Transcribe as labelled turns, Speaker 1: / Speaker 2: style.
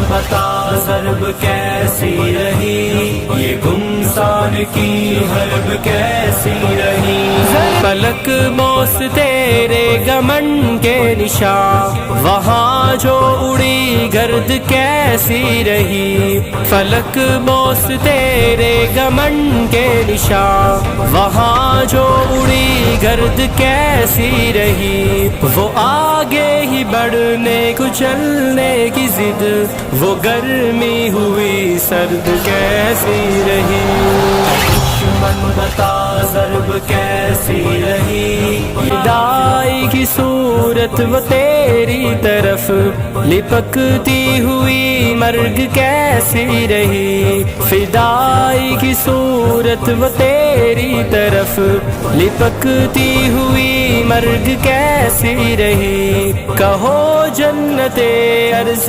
Speaker 1: بتا ضرب کیسی رہی، یہ گمسان کی حرب کیسی رہی۔ فلک موس تیرے گمن کے نشاں، وہاں جو اڑی گرد کیسی رہی۔ فلک موس تیرے گمن کے نشاں، وہاں جو اڑی گرد کیسی رہی۔ وہ آگے ہی بڑھنے کچلنے کی ضد، وہ گرمی ہوئی سرد کیسی رہی۔ دشمن بتا ضرب کیسی رہی، فدائی کی صورت وہ تیری طرف لپکتی ہوئی مرگ کیسی رہی۔ فدائی کی صورت وہ تیری طرف لپکتی ہوئی مرگ کیسی رہی۔ کہو جنت ارض